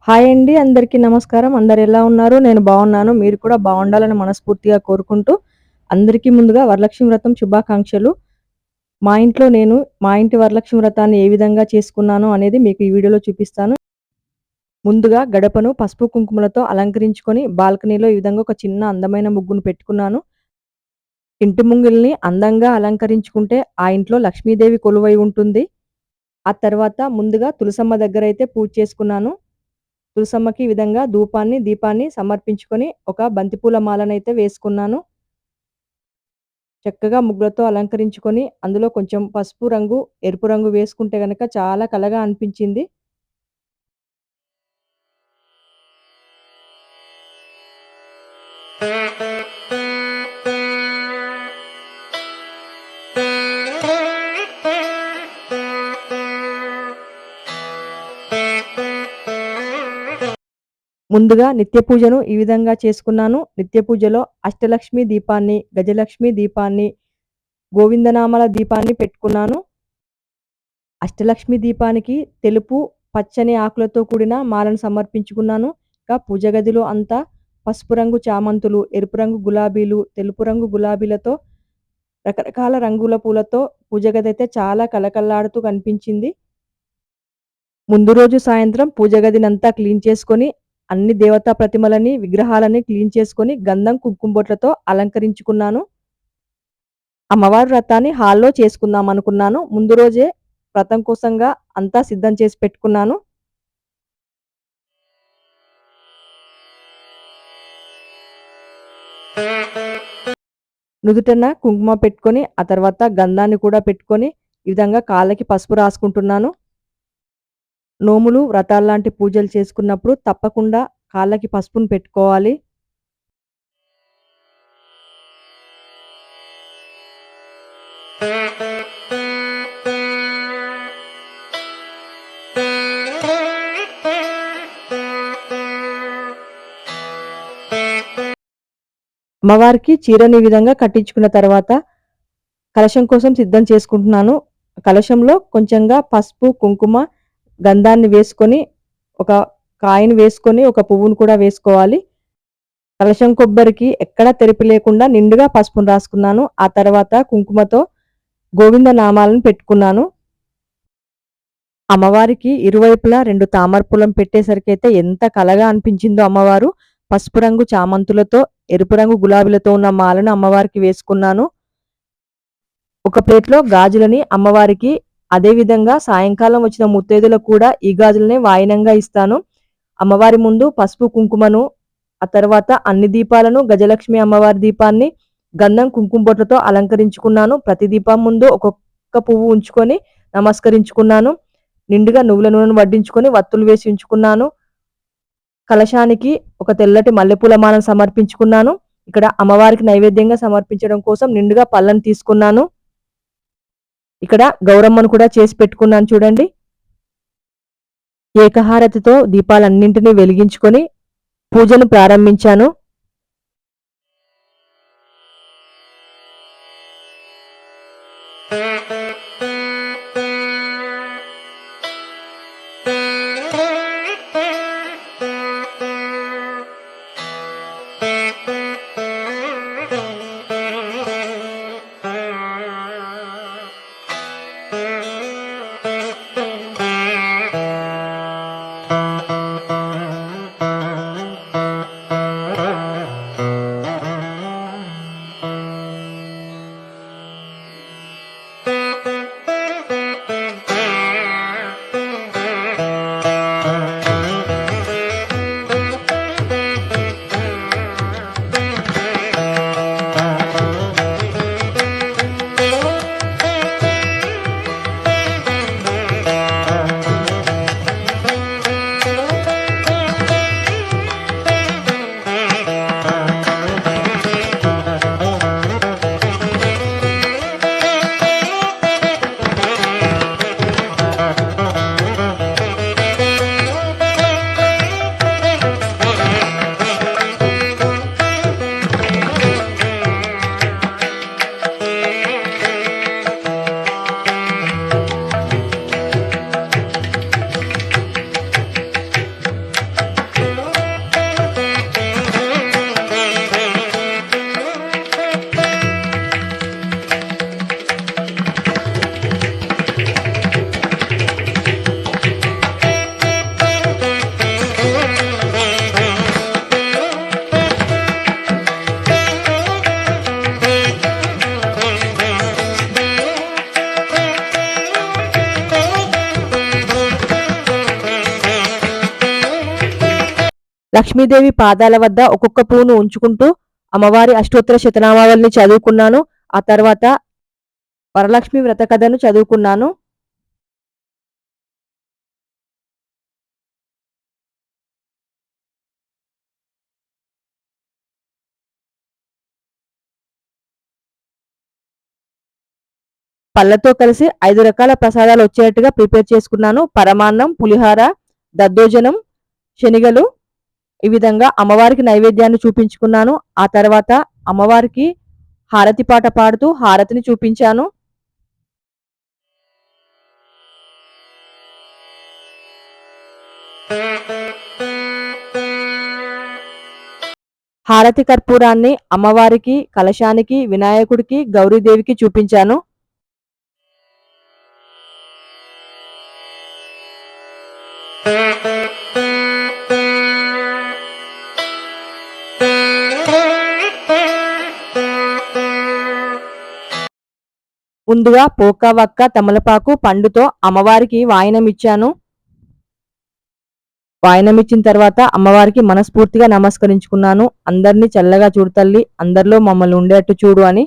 Hi అండి, అందరికీ నమస్కారం. అందరు ఎలా ఉన్నారు? నేను బాగున్నాను. మీరు కూడా బాగుండాలని మనస్ఫూర్తిగా కోరుకుంటూ అందరికీ ముందుగా వరలక్ష్మి వ్రతం శుభాకాంక్షలు. మా ఇంటి వరలక్ష్మి వ్రతాన్ని ఏ విధంగా చేసుకున్నాను అనేది మీకు ఈ వీడియోలో చూపిస్తాను. ముందుగా గడపను పసుపు కుంకుమలతో అలంకరించుకొని బాల్కనీలో ఈ విధంగా ఒక చిన్న అందమైన ముగ్గును పెట్టుకున్నాను. ఇంటి ముంగిల్ని అందంగా అలంకరించుకుంటే ఆ ఇంట్లో లక్ష్మీదేవి కొలువై ఉంటుంది. ఆ తర్వాత ముందుగా తులసమ్మ దగ్గర అయితే పూజ చేసుకున్నాను. తులసమ్మకి ఈ విధంగా దీపాన్ని సమర్పించుకొని ఒక బంతిపూల మాలనైతే వేసుకున్నాను. చక్కగా ముగ్గులతో అలంకరించుకొని అందులో కొంచెం పసుపు రంగు, ఎరుపు రంగు వేసుకుంటే గనక చాలా కళగా అనిపించింది. ముందుగా నిత్య పూజను ఈ విధంగా చేసుకున్నాను. నిత్య పూజలో అష్టలక్ష్మి దీపాన్ని, గజలక్ష్మి దీపాన్ని, గోవిందనామాల దీపాన్ని పెట్టుకున్నాను. అష్టలక్ష్మి దీపానికి తెలుపు, పచ్చని ఆకులతో కూడిన మాలను సమర్పించుకున్నాను. ఇంకా పూజ గదిలో అంతా పసుపు రంగు చామంతులు, ఎరుపు రంగు గులాబీలు, తెలుపు రంగు గులాబీలతో రకరకాల రంగుల పూలతో పూజ గది అయితే చాలా కలకల్లాడుతూ కనిపించింది. ముందు రోజు సాయంత్రం పూజ గదినంతా క్లీన్ చేసుకొని అన్ని దేవతా ప్రతిమలని, విగ్రహాలని క్లీన్ చేసుకొని గంధం, కుంకుమ బొట్లతో అలంకరించుకున్నాను. అమ్మవారి వ్రతాన్ని హాల్లో చేసుకుందాం అనుకున్నాను. ముందు రోజే వ్రతం కోసంగా అంతా సిద్ధం చేసి పెట్టుకున్నాను. నుదుటన కుంకుమ పెట్టుకొని ఆ తర్వాత గంధాన్ని కూడా పెట్టుకొని ఈ విధంగా కాళ్ళకి పసుపు రాసుకుంటున్నాను. నోములు, వ్రతాల్లాంటి పూజలు చేసుకున్నప్పుడు తప్పకుండా కాళ్ళకి పసుపును పెట్టుకోవాలి. అమ్మవారికి చీరని ఈ విధంగా కట్టించుకున్న తర్వాత కలశం కోసం సిద్ధం చేసుకుంటున్నాను. కలశంలో కొంచెంగా పసుపు, కుంకుమ, గంధాన్ని వేసుకొని ఒక కాయను వేసుకొని ఒక పువ్వును కూడా వేసుకోవాలి. కలశం కొబ్బరికి ఎక్కడా తెరిపి లేకుండా నిండుగా పసుపును రాసుకున్నాను. ఆ తర్వాత కుంకుమతో గోవింద నామాలను పెట్టుకున్నాను. అమ్మవారికి ఇరువైపులా 2 తామర పూలను పెట్టేసరికి అయితే ఎంత కలగా అనిపించిందో అమ్మవారు. పసుపు రంగు చామంతులతో, ఎరుపు రంగు గులాబీలతో ఉన్న మాలను అమ్మవారికి వేసుకున్నాను. ఒక ప్లేట్లో గాజులని అమ్మవారికి, అదే విధంగా సాయంకాలం వచ్చిన ముత్తైదులకు కూడా ఈ గాజులనే వాయినంగా ఇస్తాను. అమ్మవారి ముందు పసుపు కుంకుమను, ఆ తర్వాత అన్ని దీపాలను, గజలక్ష్మి అమ్మవారి దీపాన్ని గంధం, కుంకుమ బొట్లతో అలంకరించుకున్నాను. ప్రతి దీపం ముందు ఒక్కొక్క పువ్వు ఉంచుకొని నమస్కరించుకున్నాను. నిండుగా నువ్వుల నూనెను వడ్డించుకొని వత్తులు వేసి ఉంచుకున్నాను. కలశానికి ఒక తెల్లటి మల్లెపూల మాలను సమర్పించుకున్నాను. ఇక్కడ అమ్మవారికి నైవేద్యంగా సమర్పించడం కోసం నిండుగా పళ్ళను తీసుకున్నాను. ఇక్కడ గౌరమ్మను కూడా చేసి పెట్టుకున్నాను చూడండి. ఏకహారతితో దీపాలన్నింటినీ వెలిగించుకొని పూజను ప్రారంభించాను. లక్ష్మీదేవి పాదాల వద్ద ఒక్కొక్క పువ్వును ఉంచుకుంటూ అమ్మవారి అష్టోత్తర శతనామావళిని చదువుకున్నాను. ఆ తర్వాత వరలక్ష్మి వ్రత కథను చదువుకున్నాను. పళ్ళతో కలిసి 5 రకాల ప్రసాదాలు వచ్చేటట్టుగా ప్రిపేర్ చేసుకున్నాను. పరమాన్నం, పులిహార, దద్దోజనం, శనిగలు ఈ విధంగా అమ్మవారికి నైవేద్యాన్ని చూపించుకున్నాను. ఆ తర్వాత అమ్మవారికి హారతి పాట పాడుతూ హారతిని చూపించాను. హారతి కర్పూరాన్ని అమ్మవారికి, కలశానికి, వినాయకుడికి, గౌరీదేవికి చూపించాను. ముందుగా పోక వక్క తమలపాకు పండుతో అమ్మవారికి వాయనమిచ్చాను. వాయనమిచ్చిన తర్వాత అమ్మవారికి మనస్ఫూర్తిగా నమస్కరించుకున్నాను. అందరినీ చల్లగా చూడు తల్లి, అందరిలో మమ్మల్ని ఉండేట్టు చూడు అని.